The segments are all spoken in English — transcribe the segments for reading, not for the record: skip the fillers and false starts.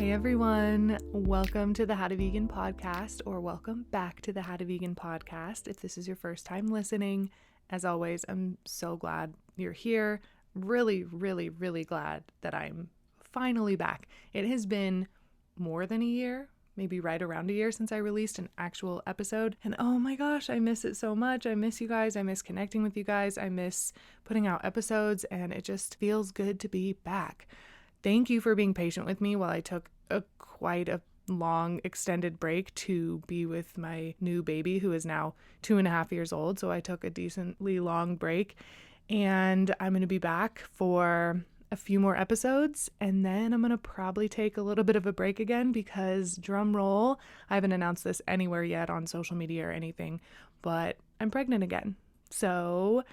Hey everyone, welcome to the How to Vegan podcast, or welcome back to the How to Vegan podcast. If this is your first time listening, as always, I'm so glad you're here. Really, really, really glad that I'm finally back. It has been more than a year, maybe right around a year since I released an actual episode. And oh my gosh, I miss it so much. I miss you guys. I miss connecting with you guys. I miss putting out episodes, and it just feels good to be back. Thank you for being patient with me while I took quite a long extended break to be with my new baby, who is now 2.5 years old. So I took a decently long break, and I'm going to be back for a few more episodes, and then I'm going to probably take a little bit of a break again because, drum roll, I haven't announced this anywhere yet on social media or anything, but I'm pregnant again. So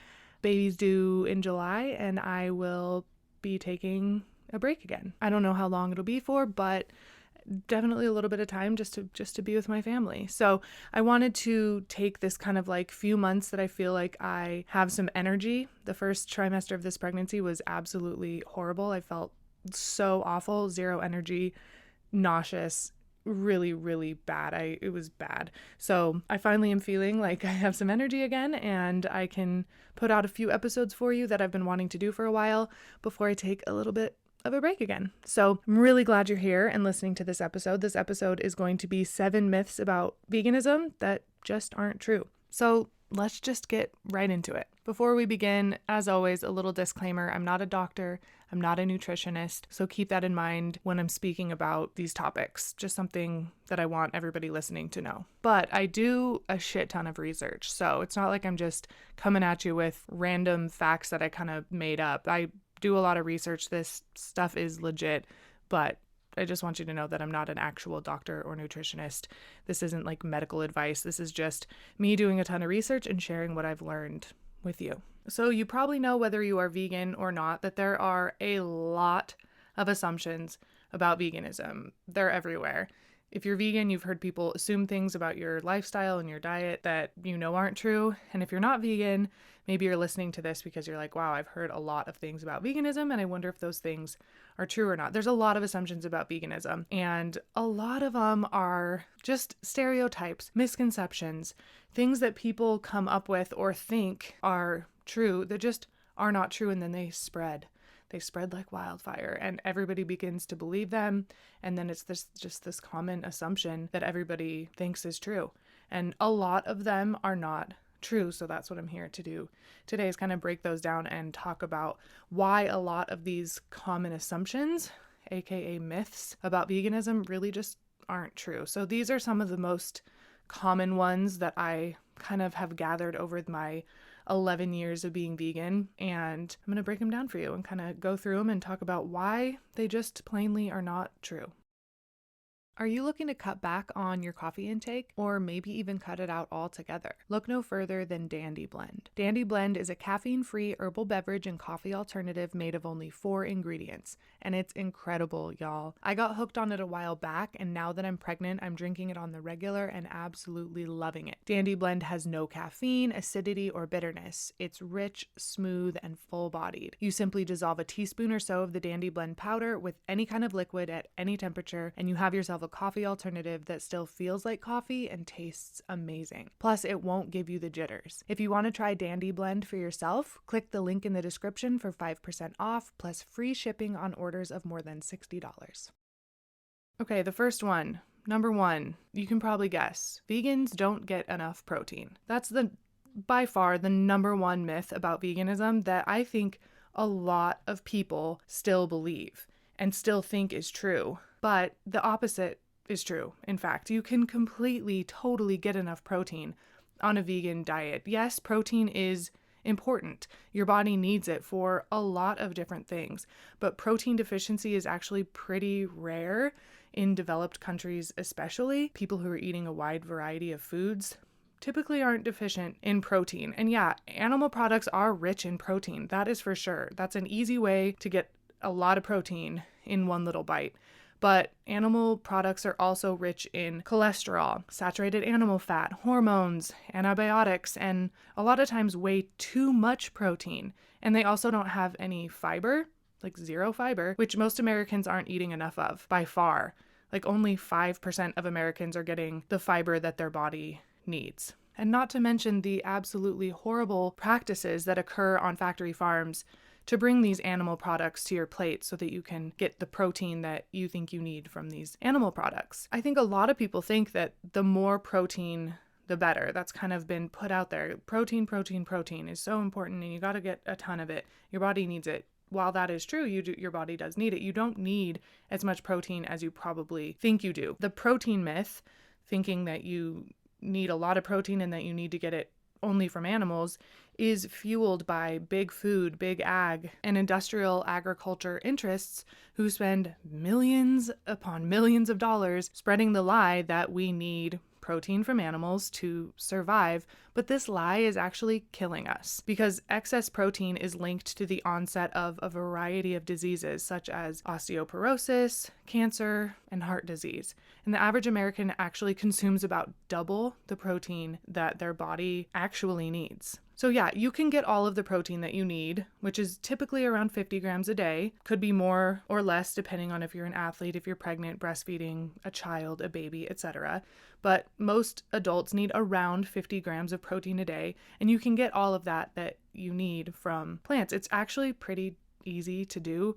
baby's due in July, and I will be taking a break again. I don't know how long it'll be for, but definitely a little bit of time just to be with my family. So I wanted to take this kind of like few months that I feel like I have some energy. The first trimester of this pregnancy was absolutely horrible. I felt so awful, zero energy, nauseous, really, really bad. It was bad. So I finally am feeling like I have some energy again, and I can put out a few episodes for you that I've been wanting to do for a while before I take a little bit of a break again. So I'm really glad you're here and listening to this episode. This episode is going to be 7 myths about veganism that just aren't true. So let's just get right into it. Before we begin, as always, a little disclaimer. I'm not a doctor. I'm not a nutritionist. So keep that in mind when I'm speaking about these topics. Just something that I want everybody listening to know. But I do a shit ton of research. So it's not like I'm just coming at you with random facts that I kind of made up. I do a lot of research. This stuff is legit, but I just want you to know that I'm not an actual doctor or nutritionist. This isn't like medical advice. This is just me doing a ton of research and sharing what I've learned with you. So you probably know, whether you are vegan or not, that there are a lot of assumptions about veganism. They're everywhere. If you're vegan, you've heard people assume things about your lifestyle and your diet that you know aren't true. And if you're not vegan, maybe you're listening to this because you're like, wow, I've heard a lot of things about veganism, and I wonder if those things are true or not. There's a lot of assumptions about veganism, and a lot of them are just stereotypes, misconceptions, things that people come up with or think are true that just are not true, and then they spread. They spread like wildfire, and everybody begins to believe them. And then it's this common assumption that everybody thinks is true. And a lot of them are not true. So that's what I'm here to do today, is kind of break those down and talk about why a lot of these common assumptions, aka myths, about veganism really just aren't true. So these are some of the most common ones that I kind of have gathered over my 11 years of being vegan, and I'm going to break them down for you and kind of go through them and talk about why they just plainly are not true. Are you looking to cut back on your coffee intake, or maybe even cut it out altogether? Look no further than Dandy Blend. Dandy Blend is a caffeine-free herbal beverage and coffee alternative made of only 4 ingredients, and it's incredible, y'all. I got hooked on it a while back, and now that I'm pregnant, I'm drinking it on the regular and absolutely loving it. Dandy Blend has no caffeine, acidity, or bitterness. It's rich, smooth, and full-bodied. You simply dissolve a teaspoon or so of the Dandy Blend powder with any kind of liquid at any temperature, and you have yourself a coffee alternative that still feels like coffee and tastes amazing. Plus, it won't give you the jitters. If you want to try Dandy Blend for yourself, click the link in the description for 5% off plus free shipping on orders of more than $60. Okay, the first one. Number 1, you can probably guess. Vegans don't get enough protein. That's by far the number 1 myth about veganism that I think a lot of people still believe and still think is true. But the opposite is true. In fact, you can completely, totally get enough protein on a vegan diet. Yes, protein is important. Your body needs it for a lot of different things, but protein deficiency is actually pretty rare in developed countries, especially. People who are eating a wide variety of foods typically aren't deficient in protein. And yeah, animal products are rich in protein. That is for sure. That's an easy way to get a lot of protein in one little bite. But animal products are also rich in cholesterol, saturated animal fat, hormones, antibiotics, and a lot of times way too much protein. And they also don't have any fiber. like zero fiber, which most Americans aren't eating enough of by far. Like only 5% of Americans are getting the fiber that their body needs. And not to mention the absolutely horrible practices that occur on factory farms to bring these animal products to your plate so that you can get the protein that you think you need from these animal products. I think a lot of people think that the more protein, the better. That's kind of been put out there. Protein is so important and you got to get a ton of it. Your body needs it. While that is true, your body does need it. You don't need as much protein as you probably think you do. The protein myth, thinking that you need a lot of protein and that you need to get it only from animals, is fueled by big food, big ag, and industrial agriculture interests who spend millions upon millions of dollars spreading the lie that we need protein from animals to survive, but this lie is actually killing us because excess protein is linked to the onset of a variety of diseases such as osteoporosis, cancer, and heart disease. And the average American actually consumes about double the protein that their body actually needs. So yeah, you can get all of the protein that you need, which is typically around 50 grams a day. Could be more or less depending on if you're an athlete, if you're pregnant, breastfeeding, a child, a baby, etc. But most adults need around 50 grams of protein a day, and you can get all of that you need from plants. It's actually pretty easy to do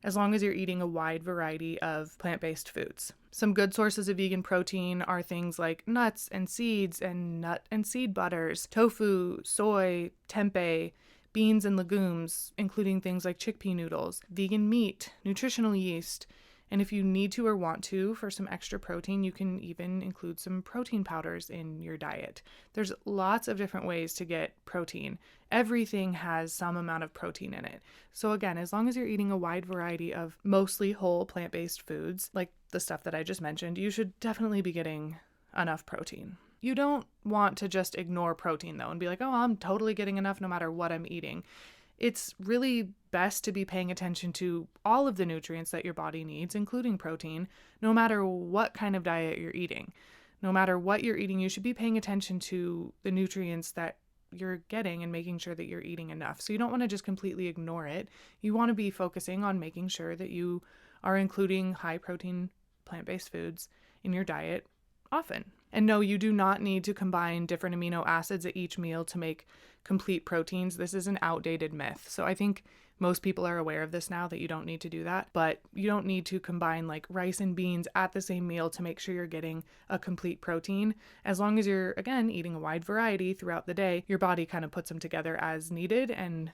as long as you're eating a wide variety of plant-based foods. Some good sources of vegan protein are things like nuts and seeds and nut and seed butters, tofu, soy, tempeh, beans and legumes, including things like chickpea noodles, vegan meat, nutritional yeast, and if you need to or want to for some extra protein, you can even include some protein powders in your diet. There's lots of different ways to get protein. Everything has some amount of protein in it. So again, as long as you're eating a wide variety of mostly whole plant-based foods, like the stuff that I just mentioned, you should definitely be getting enough protein. You don't want to just ignore protein though and be like, oh, I'm totally getting enough no matter what I'm eating. It's really best to be paying attention to all of the nutrients that your body needs, including protein, no matter what kind of diet you're eating. No matter what you're eating, you should be paying attention to the nutrients that you're getting and making sure that you're eating enough. So you don't want to just completely ignore it. You want to be focusing on making sure that you are including high protein plant-based foods in your diet often. And no, you do not need to combine different amino acids at each meal to make complete proteins. This is an outdated myth. So I think most people are aware of this now, that you don't need to do that, but you don't need to combine like rice and beans at the same meal to make sure you're getting a complete protein. As long as you're, again, eating a wide variety throughout the day, your body kind of puts them together as needed and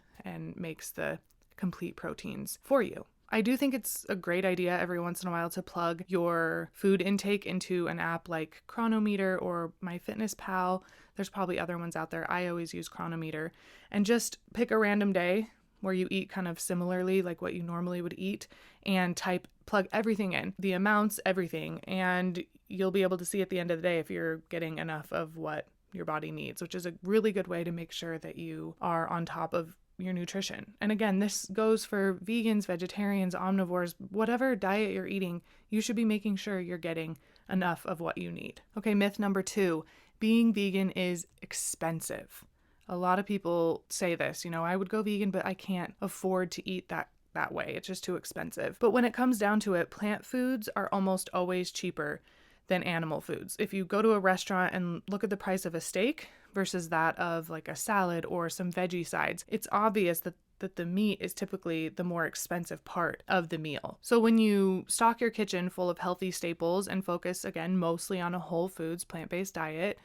makes the complete proteins for you. I do think it's a great idea every once in a while to plug your food intake into an app like Chronometer or MyFitnessPal. There's probably other ones out there. I always use Chronometer. And just pick a random day where you eat kind of similarly like what you normally would eat and plug everything in, the amounts, everything. And you'll be able to see at the end of the day if you're getting enough of what your body needs, which is a really good way to make sure that you are on top of your nutrition. And again, this goes for vegans, vegetarians, omnivores, whatever diet you're eating, you should be making sure you're getting enough of what you need. Okay, myth number 2, being vegan is expensive. A lot of people say this, I would go vegan, but I can't afford to eat that way. It's just too expensive. But when it comes down to it, plant foods are almost always cheaper than animal foods. If you go to a restaurant and look at the price of a steak versus that of like a salad or some veggie sides, it's obvious that the meat is typically the more expensive part of the meal. So when you stock your kitchen full of healthy staples and focus, again, mostly on a whole foods, plant-based diet,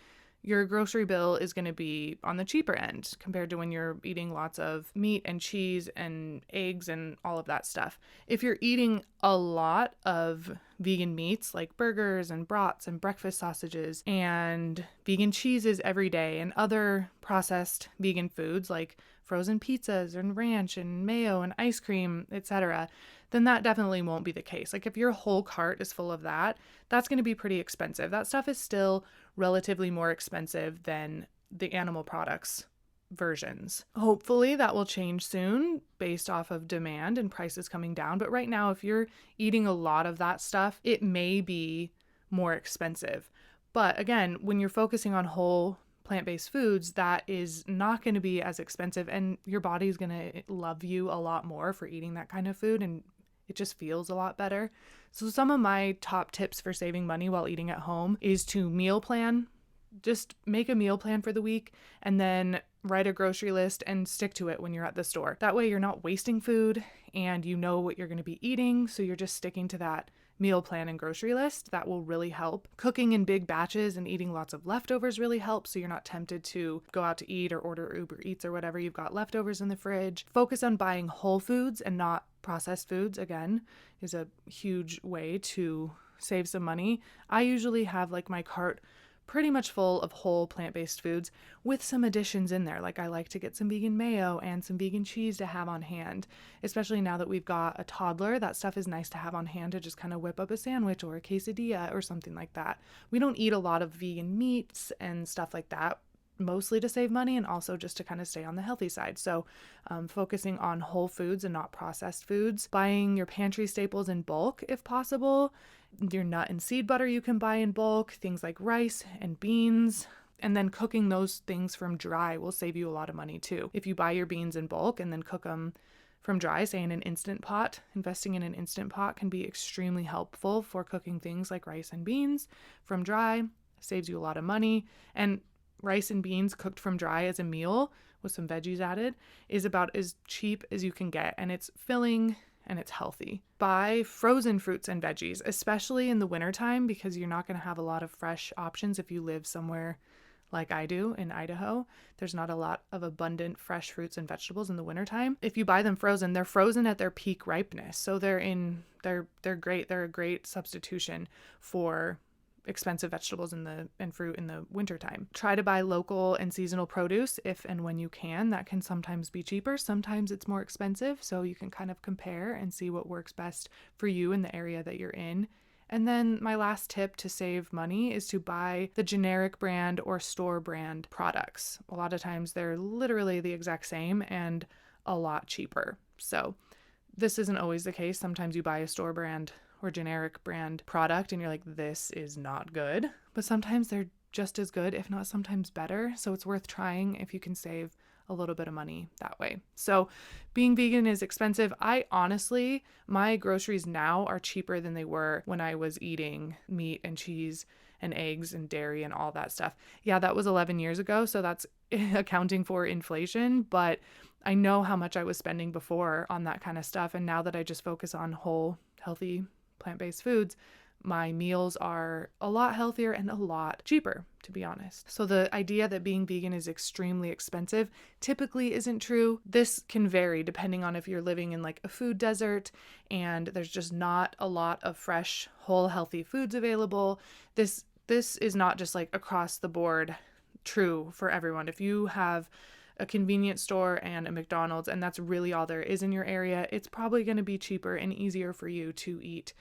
your grocery bill is going to be on the cheaper end compared to when you're eating lots of meat and cheese and eggs and all of that stuff. If you're eating a lot of vegan meats like burgers and brats and breakfast sausages and vegan cheeses every day and other processed vegan foods like frozen pizzas and ranch and mayo and ice cream, etc., then that definitely won't be the case. Like if your whole cart is full of that, that's going to be pretty expensive. That stuff is still relatively more expensive than the animal products versions. Hopefully that will change soon based off of demand and prices coming down. But right now, if you're eating a lot of that stuff, it may be more expensive. But again, when you're focusing on whole plant-based foods, that is not going to be as expensive, and your body's going to love you a lot more for eating that kind of food, and it just feels a lot better. So some of my top tips for saving money while eating at home is to meal plan. Just make a meal plan for the week and then write a grocery list and stick to it when you're at the store. That way you're not wasting food and you know what you're going to be eating, so you're just sticking to that meal plan and grocery list. That will really help. Cooking in big batches and eating lots of leftovers really helps, so you're not tempted to go out to eat or order Uber Eats or whatever. You've got leftovers in the fridge. Focus on buying whole foods and not processed foods, again, is a huge way to save some money. I usually have like my cart pretty much full of whole plant-based foods with some additions in there. Like I like to get some vegan mayo and some vegan cheese to have on hand, especially now that we've got a toddler. That stuff is nice to have on hand to just kind of whip up a sandwich or a quesadilla or something like that. We don't eat a lot of vegan meats and stuff like that, mostly to save money and also just to kind of stay on the healthy side. So focusing on whole foods and not processed foods, buying your pantry staples in bulk if possible. Your nut and seed butter you can buy in bulk, things like rice and beans, and then cooking those things from dry will save you a lot of money too. If you buy your beans in bulk and then cook them from dry, say in an Instant Pot, investing in an Instant Pot can be extremely helpful for cooking things like rice and beans from dry. Saves you a lot of money. And rice and beans cooked from dry as a meal with some veggies added is about as cheap as you can get, and it's filling and it's healthy. Buy frozen fruits and veggies, especially in the wintertime, because you're not going to have a lot of fresh options if you live somewhere like I do in Idaho. There's not a lot of abundant fresh fruits and vegetables in the wintertime. If you buy them frozen, they're frozen at their peak ripeness. So they're great. They're a great substitution for expensive vegetables and fruit in the wintertime. Try to buy local and seasonal produce if and when you can. That can sometimes be cheaper. Sometimes it's more expensive. So you can kind of compare and see what works best for you in the area that you're in. And then my last tip to save money is to buy the generic brand or store brand products. A lot of times they're literally the exact same and a lot cheaper. So this isn't always the case. Sometimes you buy a store brand or generic brand product and you're like, this is not good. But sometimes they're just as good, if not sometimes better. So it's worth trying if you can save a little bit of money that way. So being vegan is expensive. My groceries now are cheaper than they were when I was eating meat and cheese and eggs and dairy and all that stuff. Yeah, that was 11 years ago. So that's accounting for inflation, but I know how much I was spending before on that kind of stuff. And now that I just focus on whole, healthy, plant-based foods, my meals are a lot healthier and a lot cheaper, to be honest. So the idea that being vegan is extremely expensive typically isn't true. This can vary depending on if you're living in like a food desert and there's just not a lot of fresh, whole, healthy foods available. This is not just like across the board true for everyone. If you have a convenience store and a McDonald's and that's really all there is in your area, it's probably going to be cheaper and easier for you to eat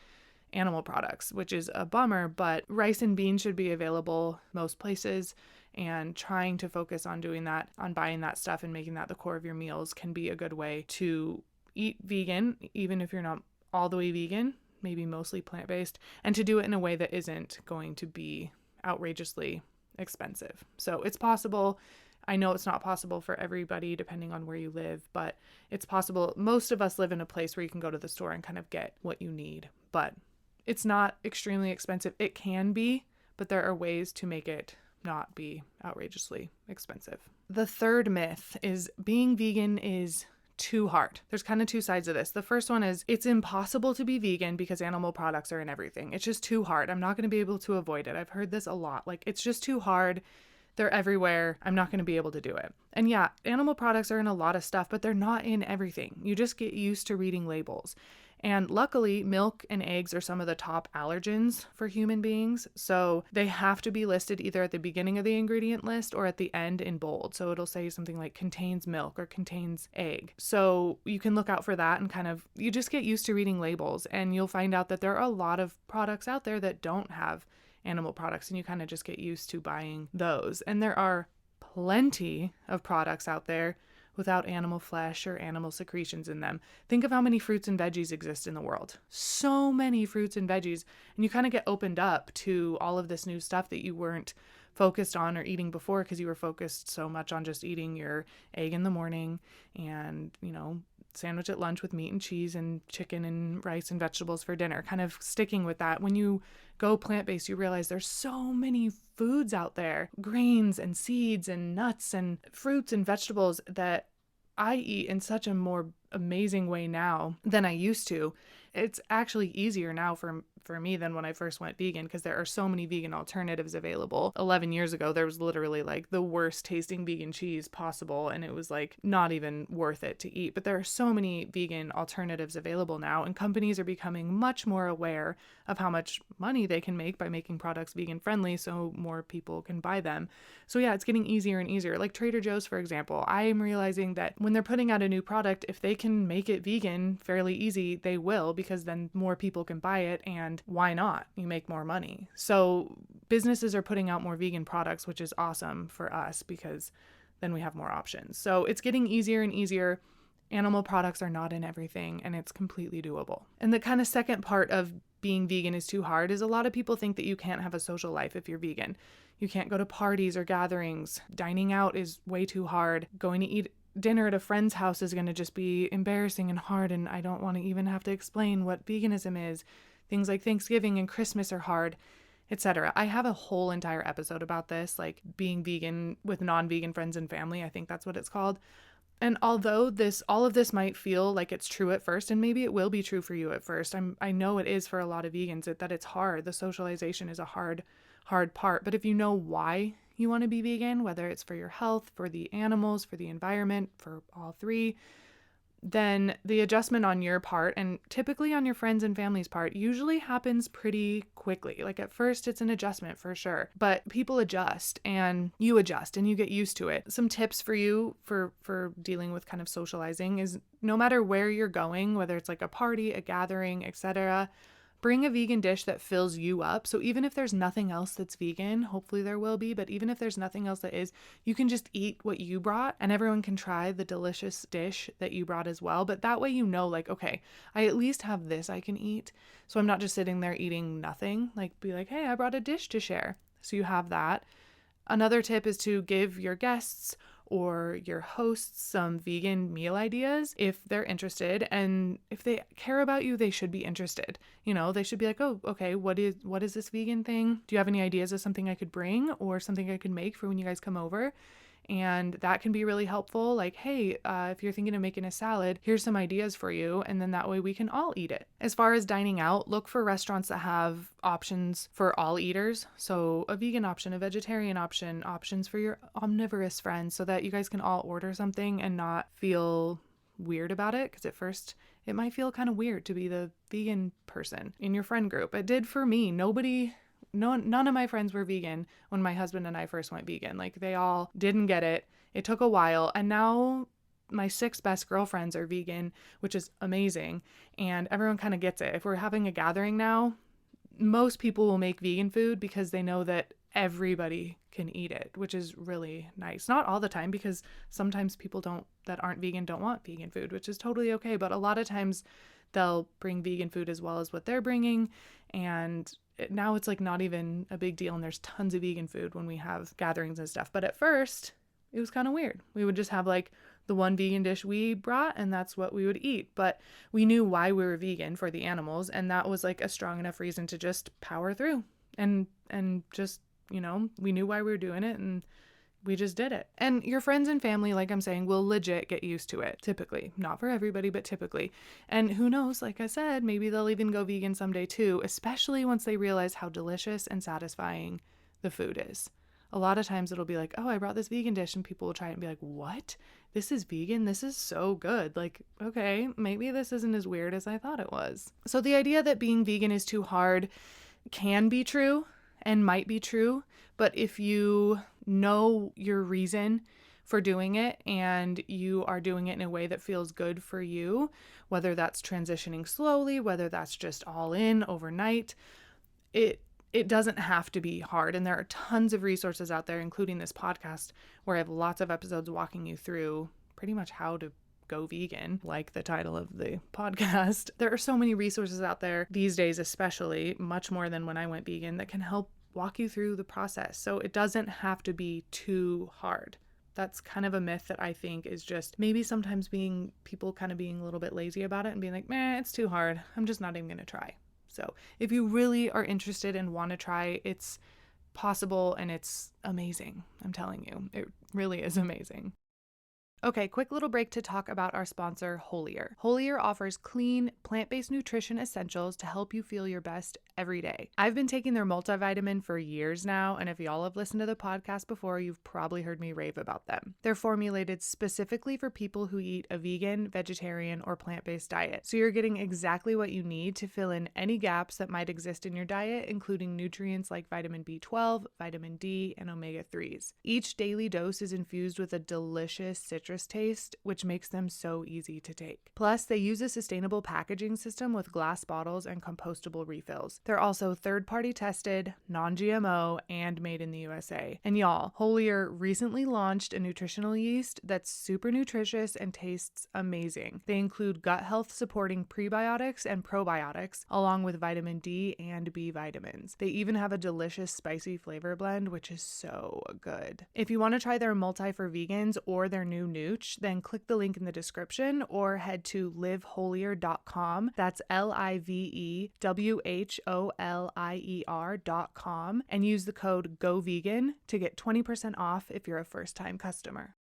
animal products, which is a bummer, but rice and beans should be available most places, and trying to focus on doing that, on buying that stuff and making that the core of your meals can be a good way to eat vegan, even if you're not all the way vegan, maybe mostly plant-based, and to do it in a way that isn't going to be outrageously expensive. So it's possible. I know it's not possible for everybody depending on where you live, but it's possible. Most of us live in a place where you can go to the store and kind of get what you need, but it's not extremely expensive. It can be, but there are ways to make it not be outrageously expensive. The third myth is being vegan is too hard. There's kind of two sides of this. The first one is it's impossible to be vegan because animal products are in everything. It's just too hard. I'm not going to be able to avoid it. I've heard this a lot. Like, it's just too hard. They're everywhere. I'm not going to be able to do it. And yeah, animal products are in a lot of stuff, but they're not in everything. You just get used to reading labels. And luckily, milk and eggs are some of the top allergens for human beings. So they have to be listed either at the beginning of the ingredient list or at the end in bold. So it'll say something like contains milk or contains egg. So you can look out for that and you just get used to reading labels, and you'll find out that there are a lot of products out there that don't have animal products, and you kind of just get used to buying those. And there are plenty of products out there without animal flesh or animal secretions in them. Think of how many fruits and veggies exist in the world. So many fruits and veggies. And you kind of get opened up to all of this new stuff that you weren't focused on or eating before because you were focused so much on just eating your egg in the morning and, sandwich at lunch with meat and cheese and chicken and rice and vegetables for dinner, kind of sticking with that. When you go plant-based, you realize there's so many foods out there, grains and seeds and nuts and fruits and vegetables that I eat in such a more amazing way now than I used to. It's actually easier now for me than when I first went vegan because there are so many vegan alternatives available. 11 years ago, there was literally like the worst tasting vegan cheese possible, and it was like not even worth it to eat. But there are so many vegan alternatives available now, and companies are becoming much more aware of how much money they can make by making products vegan friendly so more people can buy them. So yeah, it's getting easier and easier. Like Trader Joe's, for example, I am realizing that when they're putting out a new product, if they can make it vegan fairly easy, they will, because then more people can buy it, and why not? You make more money. So businesses are putting out more vegan products, which is awesome for us because then we have more options. So it's getting easier and easier. Animal products are not in everything, and it's completely doable. And the kind of second part of being vegan is too hard is a lot of people think that you can't have a social life if you're vegan. You can't go to parties or gatherings. Dining out is way too hard. Going to eat dinner at a friend's house is going to just be embarrassing and hard, and I don't want to even have to explain what veganism is. Things like Thanksgiving and Christmas are hard, etc. I have a whole entire episode about this, like being vegan with non-vegan friends and family. I think that's what it's called. And although all of this might feel like it's true at first, and maybe it will be true for you at first, I know it is for a lot of vegans, that it's hard. The socialization is a hard part. But if you know why you want to be vegan, whether it's for your health, for the animals, for the environment, for all three, then the adjustment on your part, and typically on your friends and family's part, usually happens pretty quickly. Like at first it's an adjustment for sure, but people adjust and you adjust and you get used to it. Some tips for you for dealing with kind of socializing is no matter where you're going, whether it's like a party, a gathering, etc., bring a vegan dish that fills you up. So even if there's nothing else that's vegan, hopefully there will be, but even if there's nothing else that is, you can just eat what you brought and everyone can try the delicious dish that you brought as well. But that way you know, like, okay, I at least have this I can eat. So I'm not just sitting there eating nothing. Like, be like, hey, I brought a dish to share. So you have that. Another tip is to give your guests or your hosts some vegan meal ideas if they're interested, and if they care about you, they should be interested. They should be like, oh, okay, what is this vegan thing? Do you have any ideas of something I could bring or something I could make for when you guys come over? And that can be really helpful. Like, hey, if you're thinking of making a salad, here's some ideas for you. And then that way we can all eat it. As far as dining out, look for restaurants that have options for all eaters. So a vegan option, a vegetarian option, options for your omnivorous friends, so that you guys can all order something and not feel weird about it. Because at first it might feel kind of weird to be the vegan person in your friend group. It did for me. None of my friends were vegan when my husband and I first went vegan. Like, they all didn't get it. It took a while. And now my 6 best girlfriends are vegan, which is amazing. And everyone kind of gets it. If we're having a gathering now, most people will make vegan food because they know that everybody can eat it, which is really nice. Not all the time, because sometimes people that aren't vegan don't want vegan food, which is totally okay. But a lot of times they'll bring vegan food as well as what they're bringing. And now it's like not even a big deal, and there's tons of vegan food when we have gatherings and stuff. But at first it was kind of weird. We would just have like the one vegan dish we brought, and that's what we would eat. But we knew why we were vegan, for the animals, and that was like a strong enough reason to just power through and just, we knew why we were doing it, and we just did it. And your friends and family, like I'm saying, will legit get used to it. Typically. Not for everybody, but typically. And who knows, like I said, maybe they'll even go vegan someday too, especially once they realize how delicious and satisfying the food is. A lot of times it'll be like, oh, I brought this vegan dish, and people will try it and be like, what? This is vegan? This is so good. Like, okay, maybe this isn't as weird as I thought it was. So the idea that being vegan is too hard can be true and might be true, but if you know your reason for doing it and you are doing it in a way that feels good for you, whether that's transitioning slowly, whether that's just all in overnight, it doesn't have to be hard. And there are tons of resources out there, including this podcast, where I have lots of episodes walking you through pretty much how to go vegan, like the title of the podcast. There are so many resources out there these days, especially much more than when I went vegan, that can help walk you through the process. So it doesn't have to be too hard. That's kind of a myth that I think is just maybe sometimes people kind of being a little bit lazy about it and being like, meh, it's too hard. I'm just not even going to try. So if you really are interested and want to try, it's possible and it's amazing. I'm telling you, it really is amazing. Okay, quick little break to talk about our sponsor, Holier. Holier offers clean, plant-based nutrition essentials to help you feel your best every day. I've been taking their multivitamin for years now, and if y'all have listened to the podcast before, you've probably heard me rave about them. They're formulated specifically for people who eat a vegan, vegetarian, or plant-based diet. So you're getting exactly what you need to fill in any gaps that might exist in your diet, including nutrients like vitamin B12, vitamin D, and omega-3s. Each daily dose is infused with a delicious citrus taste, which makes them so easy to take. Plus, they use a sustainable packaging system with glass bottles and compostable refills. They're also third-party tested, non-GMO, and made in the USA. And y'all, Holier recently launched a nutritional yeast that's super nutritious and tastes amazing. They include gut health supporting prebiotics and probiotics, along with vitamin D and B vitamins. They even have a delicious spicy flavor blend, which is so good. If you want to try their multi for vegans or their new nooch, then click the link in the description or head to liveholier.com. That's livewholier.com and use the code GOVEGAN to get 20% off if you're a first-time customer.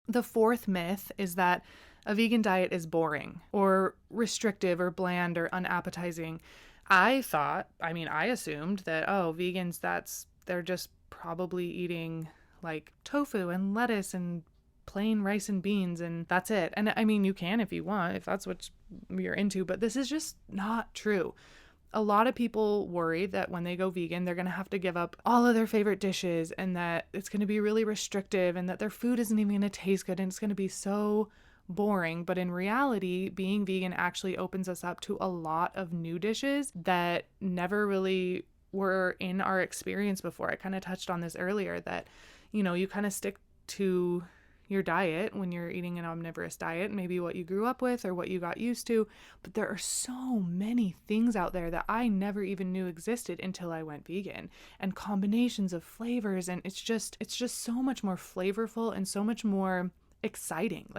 The fourth myth is that a vegan diet is boring or restrictive or bland or unappetizing. I assumed that, vegans, they're just probably eating like tofu and lettuce and plain rice and beans and that's it. And I mean, you can if you want, if that's what you're into, but this is just not true. A lot of people worry that when they go vegan, they're going to have to give up all of their favorite dishes and that it's going to be really restrictive and that their food isn't even going to taste good and it's going to be so boring. But in reality, being vegan actually opens us up to a lot of new dishes that never really were in our experience before. I kind of touched on this earlier that, you kind of stick to your diet when you're eating an omnivorous diet, maybe what you grew up with or what you got used to. But there are so many things out there that I never even knew existed until I went vegan, and combinations of flavors. And it's just so much more flavorful and so much more exciting.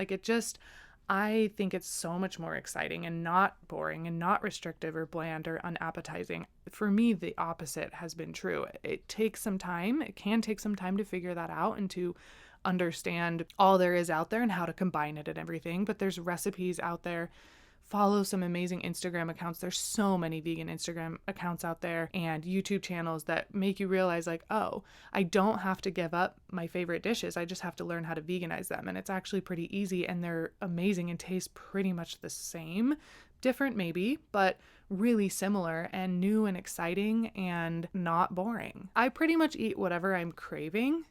I think it's so much more exciting and not boring and not restrictive or bland or unappetizing. For me, the opposite has been true. It takes some time. It can take some time to figure that out and to understand all there is out there and how to combine it and everything. But there's recipes out there. Follow some amazing Instagram accounts. There's so many vegan Instagram accounts out there and YouTube channels that make you realize I don't have to give up my favorite dishes. I just have to learn how to veganize them. And it's actually pretty easy and they're amazing and taste pretty much the same. Different maybe, but really similar and new and exciting and not boring. I pretty much eat whatever I'm craving.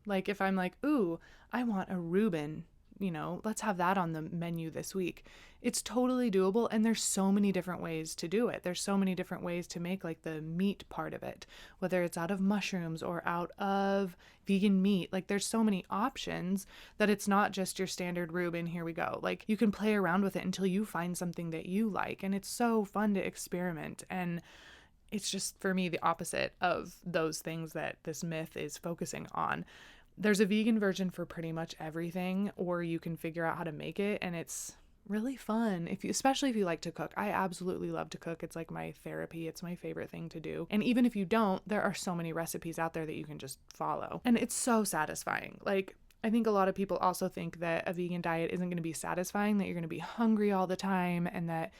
Like if I'm like, ooh, I want a Reuben, let's have that on the menu this week. It's totally doable. And there's so many different ways to do it. There's so many different ways to make like the meat part of it, whether it's out of mushrooms or out of vegan meat. Like there's so many options that it's not just your standard Reuben, here we go. Like you can play around with it until you find something that you like. And it's so fun to experiment. And it's just, for me, the opposite of those things that this myth is focusing on. There's a vegan version for pretty much everything, or you can figure out how to make it, and it's really fun, especially if you like to cook. I absolutely love to cook. It's like my therapy. It's my favorite thing to do. And even if you don't, there are so many recipes out there that you can just follow. And it's so satisfying. Like, I think a lot of people also think that a vegan diet isn't going to be satisfying, that you're going to be hungry all the time, and that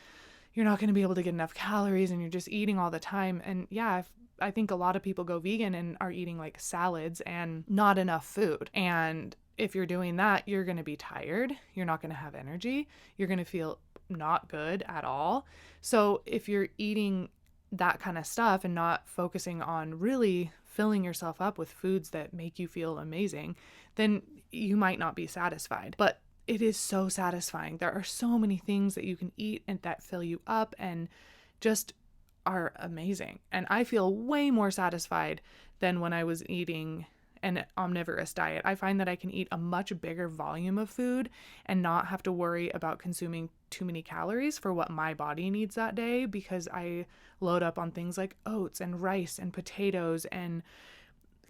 you're not going to be able to get enough calories and you're just eating all the time. And yeah, I think a lot of people go vegan and are eating like salads and not enough food. And if you're doing that, you're going to be tired. You're not going to have energy. You're going to feel not good at all. So if you're eating that kind of stuff and not focusing on really filling yourself up with foods that make you feel amazing, then you might not be satisfied. But it is so satisfying. There are so many things that you can eat and that fill you up and just are amazing. And I feel way more satisfied than when I was eating an omnivorous diet. I find that I can eat a much bigger volume of food and not have to worry about consuming too many calories for what my body needs that day, because I load up on things like oats and rice and potatoes and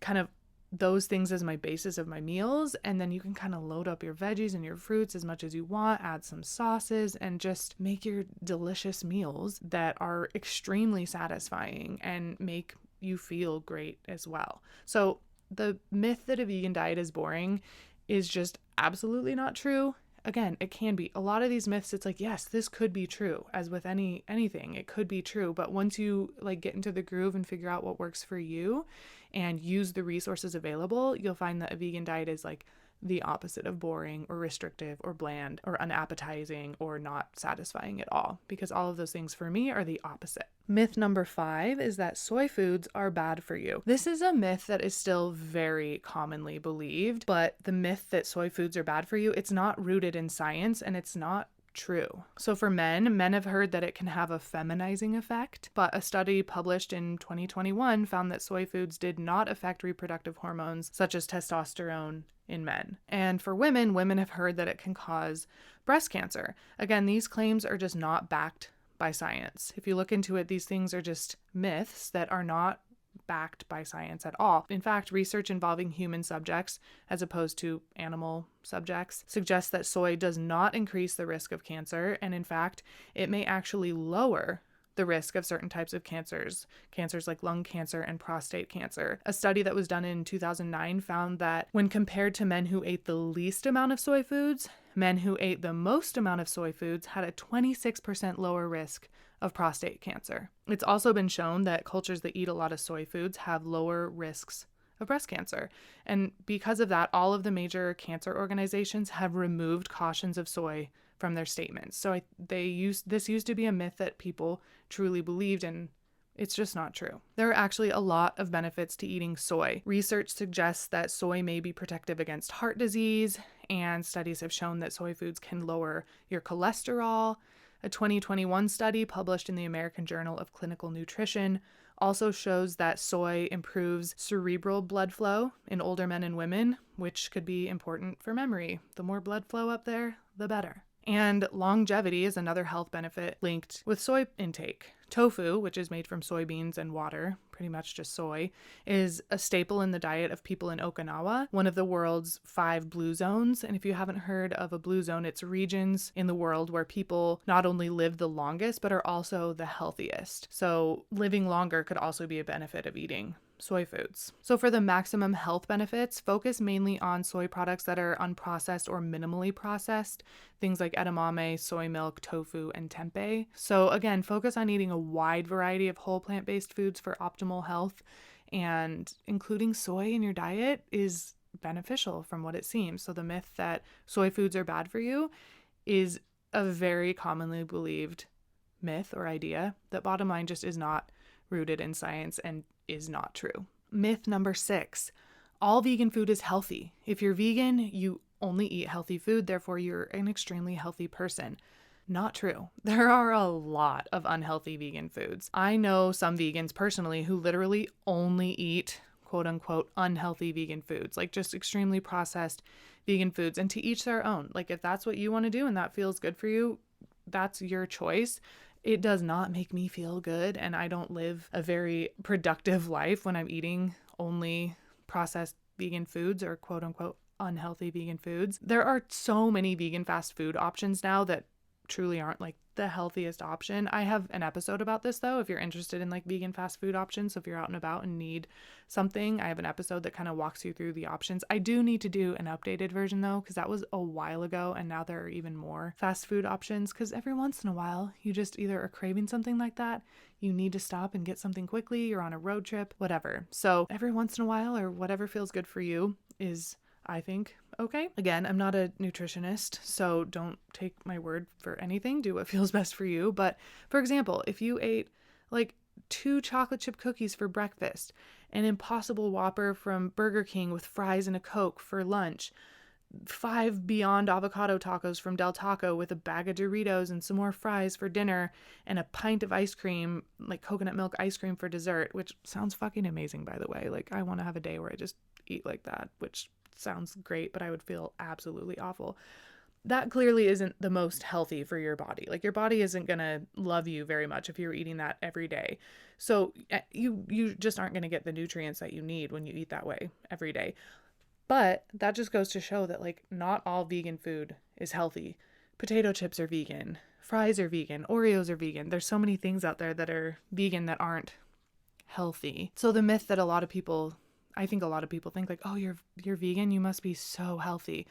kind of those things as my basis of my meals. And then you can kind of load up your veggies and your fruits as much as you want, add some sauces, and just make your delicious meals that are extremely satisfying and make you feel great as well. So the myth that a vegan diet is boring is just absolutely not true. Again, it can be. A lot of these myths, it's like, yes, this could be true. As with anything, it could be true. But once you like get into the groove and figure out what works for you and use the resources available, you'll find that a vegan diet is like the opposite of boring or restrictive or bland or unappetizing or not satisfying at all, because all of those things for me are the opposite. Myth number 5 is that soy foods are bad for you. This is a myth that is still very commonly believed, but the myth that soy foods are bad for you, it's not rooted in science and it's not true. So for men have heard that it can have a feminizing effect, but a study published in 2021 found that soy foods did not affect reproductive hormones such as testosterone in men. And for women have heard that it can cause breast cancer. Again, these claims are just not backed by science. If you look into it, these things are just myths that are not backed by science at all. In fact, research involving human subjects as opposed to animal subjects suggests that soy does not increase the risk of cancer, and in fact, it may actually lower the risk of certain types of cancers like lung cancer and prostate cancer. A study that was done in 2009 found that when compared to men who ate the least amount of soy foods, men who ate the most amount of soy foods had a 26% lower risk of prostate cancer. It's also been shown that cultures that eat a lot of soy foods have lower risks of breast cancer. And because of that, all of the major cancer organizations have removed cautions of soy from their statements. So this used to be a myth that people truly believed, and it's just not true. There are actually a lot of benefits to eating soy. Research suggests that soy may be protective against heart disease, and studies have shown that soy foods can lower your cholesterol. A 2021 study published in the American Journal of Clinical Nutrition also shows that soy improves cerebral blood flow in older men and women, which could be important for memory. The more blood flow up there, the better. And longevity is another health benefit linked with soy intake. Tofu, which is made from soybeans and water, pretty much just soy, is a staple in the diet of people in Okinawa, one of the world's 5 blue zones. And if you haven't heard of a blue zone, it's regions in the world where people not only live the longest, but are also the healthiest. So living longer could also be a benefit of eating soy foods. So for the maximum health benefits, focus mainly on soy products that are unprocessed or minimally processed, things like edamame, soy milk, tofu, and tempeh. So again, focus on eating a wide variety of whole plant-based foods for optimal health, and including soy in your diet is beneficial from what it seems. So the myth that soy foods are bad for you is a very commonly believed myth or idea that bottom line just is not rooted in science and is not true. Myth number 6, all vegan food is healthy. If you're vegan, you only eat healthy food, therefore you're an extremely healthy person. Not true. There are a lot of unhealthy vegan foods. I know some vegans personally who literally only eat quote unquote unhealthy vegan foods, like just extremely processed vegan foods, and to each their own. Like if that's what you want to do and that feels good for you, that's your choice. It does not make me feel good, and I don't live a very productive life when I'm eating only processed vegan foods or quote unquote unhealthy vegan foods. There are so many vegan fast food options now that truly aren't like the healthiest option. I have an episode about this though, if you're interested in like vegan fast food options. So if you're out and about and need something, I have an episode that kind of walks you through the options. I do need to do an updated version though, because that was a while ago, and now there are even more fast food options, because every once in a while you just either are craving something like that, you need to stop and get something quickly, you're on a road trip, whatever. So every once in a while, or whatever feels good for you, is, I think, okay. Again, I'm not a nutritionist, so don't take my word for anything. Do what feels best for you. But for example, if you ate like 2 chocolate chip cookies for breakfast, an Impossible Whopper from Burger King with fries and a Coke for lunch, 5 Beyond avocado tacos from Del Taco with a bag of Doritos and some more fries for dinner, and a pint of ice cream, like coconut milk ice cream for dessert, which sounds fucking amazing, by the way. Like I want to have a day where I just eat like that, which sounds great, but I would feel absolutely awful. That clearly isn't the most healthy for your body. Like, your body isn't going to love you very much if you're eating that every day. So you just aren't going to get the nutrients that you need when you eat that way every day. But that just goes to show that, like, not all vegan food is healthy. Potato chips are vegan, fries are vegan, Oreos are vegan. There's so many things out there that are vegan that aren't healthy. So the myth that I think a lot of people think, like, oh, you're vegan, you must be so healthy.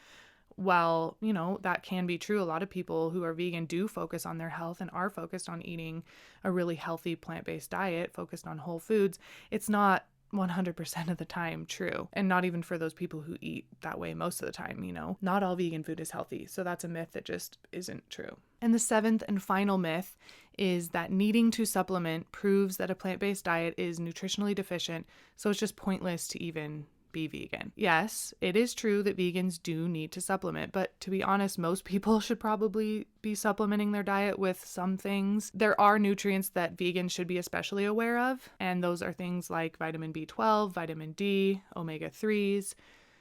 Well, that can be true. A lot of people who are vegan do focus on their health and are focused on eating a really healthy plant-based diet, focused on whole foods. It's not 100% of the time true. And not even for those people who eat that way most of the time, Not all vegan food is healthy. So that's a myth that just isn't true. And the seventh and final myth is that needing to supplement proves that a plant-based diet is nutritionally deficient, so it's just pointless to even be vegan. Yes, it is true that vegans do need to supplement, but to be honest, most people should probably be supplementing their diet with some things. There are nutrients that vegans should be especially aware of, and those are things like vitamin B12, vitamin D, omega-3s.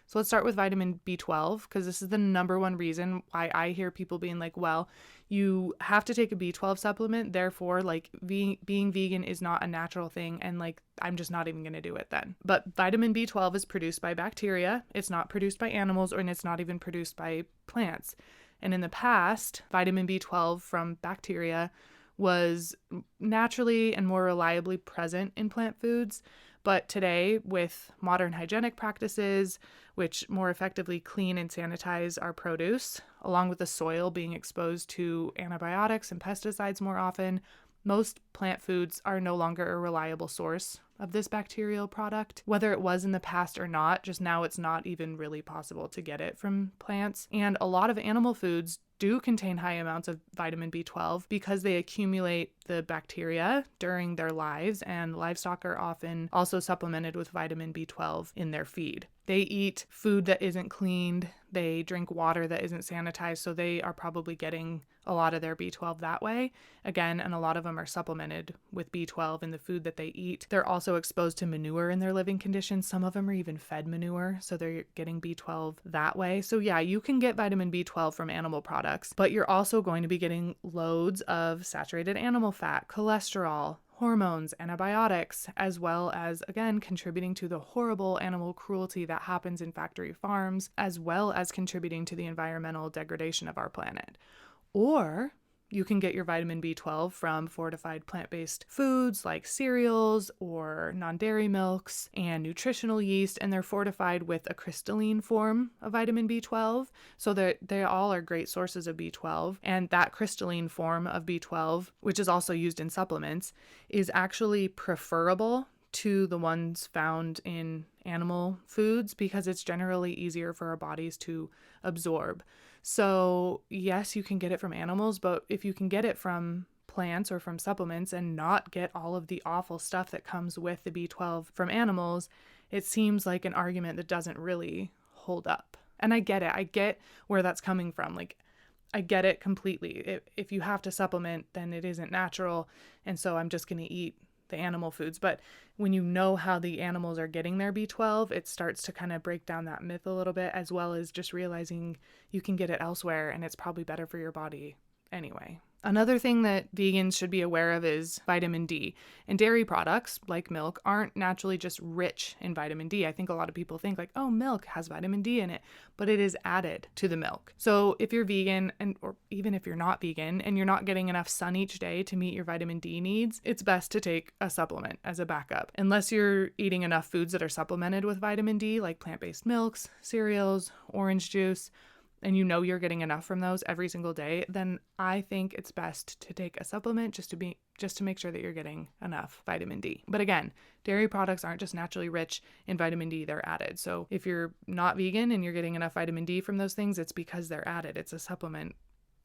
So let's start with vitamin B12, because this is the number one reason why I hear people being like, well, you have to take a B12 supplement, therefore, like, being vegan is not a natural thing, and, like, I'm just not even going to do it then. But vitamin B12 is produced by bacteria. It's not produced by animals, and it's not even produced by plants. And in the past, vitamin B12 from bacteria was naturally and more reliably present in plant foods. But today, with modern hygienic practices, which more effectively clean and sanitize our produce, along with the soil being exposed to antibiotics and pesticides more often, most plant foods are no longer a reliable source of this bacterial product. Whether it was in the past or not, just now it's not even really possible to get it from plants. And a lot of animal foods do contain high amounts of vitamin B12 because they accumulate the bacteria during their lives, and livestock are often also supplemented with vitamin B12 in their feed. They eat food that isn't cleaned, they drink water that isn't sanitized, so they are probably getting a lot of their B12 that way. Again, and a lot of them are supplemented with B12 in the food that they eat. They're also exposed to manure in their living conditions. Some of them are even fed manure, so they're getting B12 that way. So yeah, you can get vitamin B12 from animal products, but you're also going to be getting loads of saturated animal fat, cholesterol, hormones, antibiotics, as well as, again, contributing to the horrible animal cruelty that happens in factory farms, as well as contributing to the environmental degradation of our planet. Or you can get your vitamin B12 from fortified plant-based foods like cereals or non-dairy milks and nutritional yeast, and they're fortified with a crystalline form of vitamin B12, so that they all are great sources of B12. And that crystalline form of B12, which is also used in supplements, is actually preferable to the ones found in animal foods because it's generally easier for our bodies to absorb. So yes, you can get it from animals, but if you can get it from plants or from supplements and not get all of the awful stuff that comes with the B12 from animals, it seems like an argument that doesn't really hold up. And I get it. I get where that's coming from. Like, I get it completely. If you have to supplement, then it isn't natural. And so I'm just going to eat the animal foods. But when you know how the animals are getting their B12, it starts to kind of break down that myth a little bit, as well as just realizing you can get it elsewhere and it's probably better for your body anyway. Another thing that vegans should be aware of is vitamin D. And dairy products, like milk, aren't naturally just rich in vitamin D. I think a lot of people think like, oh, milk has vitamin D in it, but it is added to the milk. So if you're vegan, or even if you're not vegan and you're not getting enough sun each day to meet your vitamin D needs, it's best to take a supplement as a backup. Unless you're eating enough foods that are supplemented with vitamin D, like plant-based milks, cereals, orange juice, and you know you're getting enough from those every single day, then I think it's best to take a supplement just to make sure that you're getting enough vitamin D. But again, dairy products aren't just naturally rich in vitamin D, they're added. So if you're not vegan and you're getting enough vitamin D from those things, it's because they're added. It's a supplement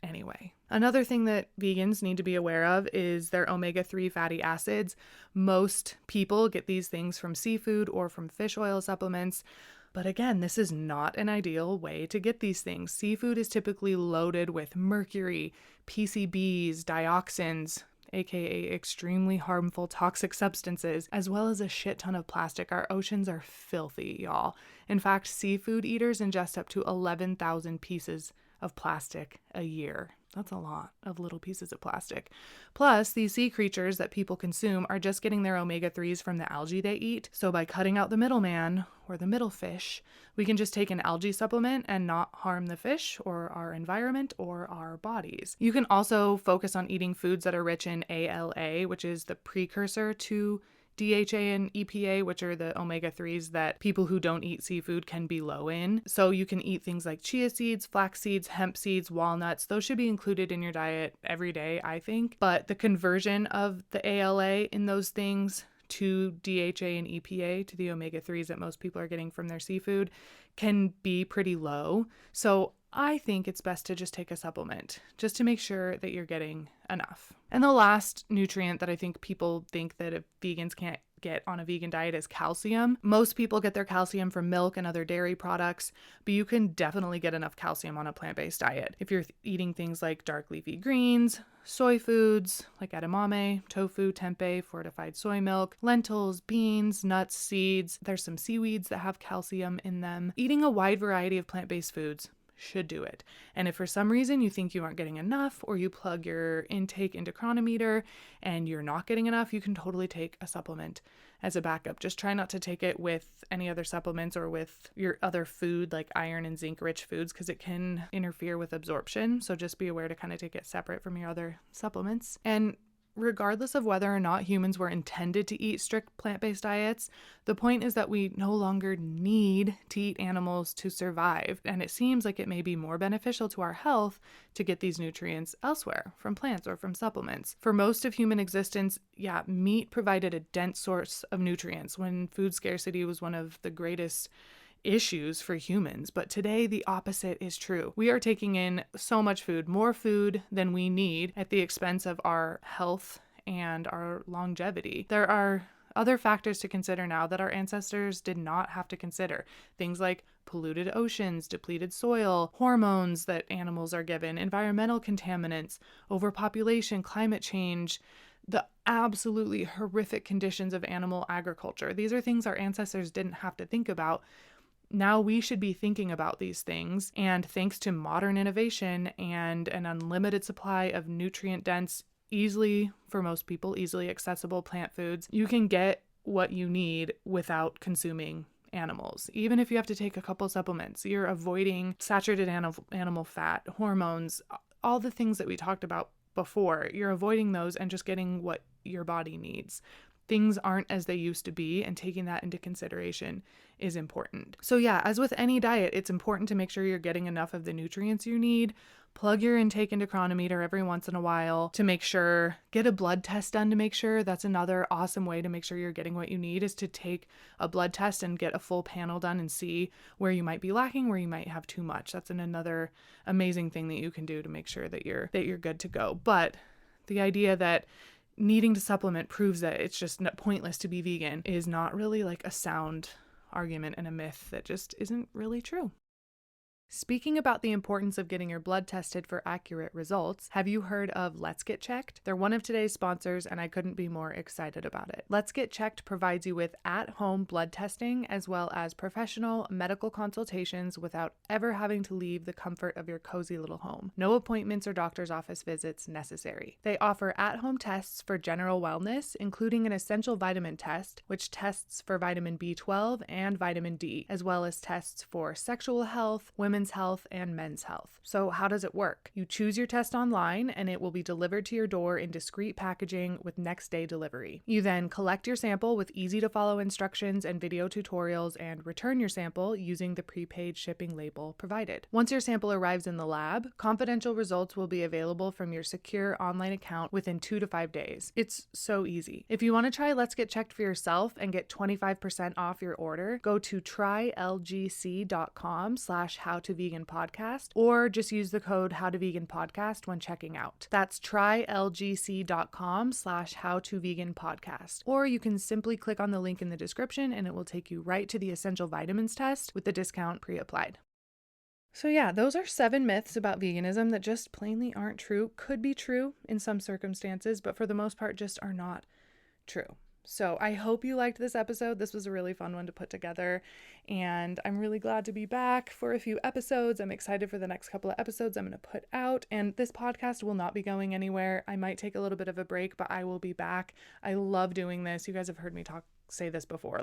anyway. Another thing that vegans need to be aware of is their omega-3 fatty acids. Most people get these things from seafood or from fish oil supplements. But again, this is not an ideal way to get these things. Seafood is typically loaded with mercury, PCBs, dioxins, aka extremely harmful toxic substances, as well as a shit ton of plastic. Our oceans are filthy, y'all. In fact, seafood eaters ingest up to 11,000 pieces of plastic a year. That's a lot of little pieces of plastic. Plus, these sea creatures that people consume are just getting their omega-3s from the algae they eat. So by cutting out the middleman, or the middle fish, we can just take an algae supplement and not harm the fish or our environment or our bodies. You can also focus on eating foods that are rich in ALA, which is the precursor to DHA and EPA, which are the omega-3s that people who don't eat seafood can be low in. So you can eat things like chia seeds, flax seeds, hemp seeds, walnuts. Those should be included in your diet every day, I think. But the conversion of the ALA in those things to DHA and EPA, to the omega-3s that most people are getting from their seafood, can be pretty low. So I think it's best to just take a supplement just to make sure that you're getting enough. And the last nutrient that I think people think that if vegans can't get on a vegan diet is calcium. Most people get their calcium from milk and other dairy products, but you can definitely get enough calcium on a plant-based diet. If you're eating things like dark leafy greens, soy foods like edamame, tofu, tempeh, fortified soy milk, lentils, beans, nuts, seeds. There's some seaweeds that have calcium in them. Eating a wide variety of plant-based foods should do it. And if for some reason you think you aren't getting enough, or you plug your intake into Chronometer and you're not getting enough, you can totally take a supplement as a backup. Just try not to take it with any other supplements or with your other food like iron and zinc rich foods, because it can interfere with absorption. So just be aware to kind of take it separate from your other supplements. And regardless of whether or not humans were intended to eat strict plant-based diets, the point is that we no longer need to eat animals to survive. And it seems like it may be more beneficial to our health to get these nutrients elsewhere, from plants or from supplements. For most of human existence, meat provided a dense source of nutrients when food scarcity was one of the greatest issues for humans. But today the opposite is true. We are taking in so much food, more food than we need, at the expense of our health and our longevity. There are other factors to consider now that our ancestors did not have to consider. Things like polluted oceans, depleted soil, hormones that animals are given, environmental contaminants, overpopulation, climate change, the absolutely horrific conditions of animal agriculture. These are things our ancestors didn't have to think about. Now we should be thinking about these things, and thanks to modern innovation and an unlimited supply of nutrient-dense, for most people, easily accessible plant foods, you can get what you need without consuming animals. Even if you have to take a couple supplements, you're avoiding saturated animal fat, hormones, all the things that we talked about before. You're avoiding those and just getting what your body needs. Things aren't as they used to be, and taking that into consideration is important. So as with any diet, it's important to make sure you're getting enough of the nutrients you need. Plug your intake into Chronometer every once in a while to make sure. Get a blood test done to make sure. That's another awesome way to make sure you're getting what you need, is to take a blood test and get a full panel done and see where you might be lacking, where you might have too much. That's another amazing thing that you can do to make sure that you're good to go. But the idea that needing to supplement proves that it's just pointless to be vegan is not really like a sound argument, and a myth that just isn't really true. Speaking about the importance of getting your blood tested for accurate results, have you heard of Let's Get Checked? They're one of today's sponsors, and I couldn't be more excited about it. Let's Get Checked provides you with at-home blood testing as well as professional medical consultations without ever having to leave the comfort of your cozy little home. No appointments or doctor's office visits necessary. They offer at-home tests for general wellness, including an essential vitamin test, which tests for vitamin B12 and vitamin D, as well as tests for sexual health, women's health, and men's health. So how does it work? You choose your test online, and it will be delivered to your door in discreet packaging with next day delivery. You then collect your sample with easy to follow instructions and video tutorials, and return your sample using the prepaid shipping label provided. Once your sample arrives in the lab, confidential results will be available from your secure online account within 2 to 5 days. It's so easy. If you want to try Let's Get Checked for yourself and get 25% off your order, go to trylgc.com/howtoveganpodcast, or just use the code howtoveganpodcast when checking out. That's trylgc.com/howtoveganpodcast. Or you can simply click on the link in the description and it will take you right to the essential vitamins test with the discount pre-applied. So yeah, those are 7 myths about veganism that just plainly aren't true. Could be true in some circumstances, but for the most part just are not true. So I hope you liked this episode. This was a really fun one to put together, and I'm really glad to be back for a few episodes. I'm excited for the next couple of episodes I'm going to put out, and this podcast will not be going anywhere. I might take a little bit of a break, but I will be back. I love doing this. You guys have heard me say this before.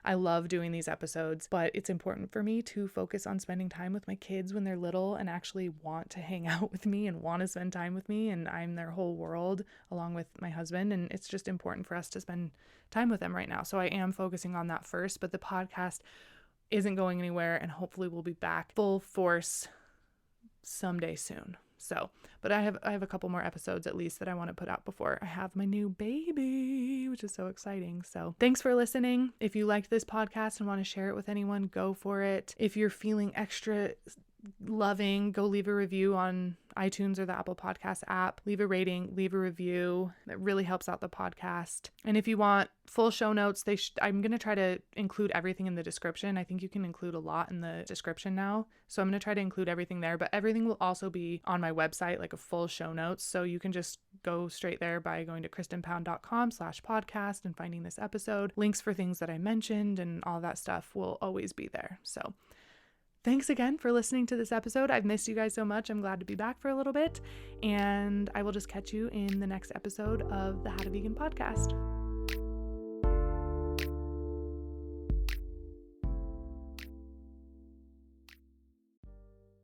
I love doing these episodes, but it's important for me to focus on spending time with my kids when they're little and actually want to hang out with me and want to spend time with me, and I'm their whole world along with my husband, and it's just important for us to spend time with them right now. So I am focusing on that first, but the podcast isn't going anywhere, and hopefully we'll be back full force someday soon. So, but I have a couple more episodes at least that I want to put out before I have my new baby, which is so exciting. So thanks for listening. If you liked this podcast and want to share it with anyone, go for it. If you're feeling extra loving, go leave a review on iTunes or the Apple Podcast app. Leave a rating, leave a review. That really helps out the podcast. And if you want full show notes, I'm going to try to include everything in the description. I think you can include a lot in the description now. So I'm going to try to include everything there, but everything will also be on my website, like a full show notes. So you can just go straight there by going to kristenpound.com/podcast and finding this episode. Links for things that I mentioned and all that stuff will always be there. So thanks again for listening to this episode. I've missed you guys so much. I'm glad to be back for a little bit, and I will just catch you in the next episode of the How to Vegan podcast.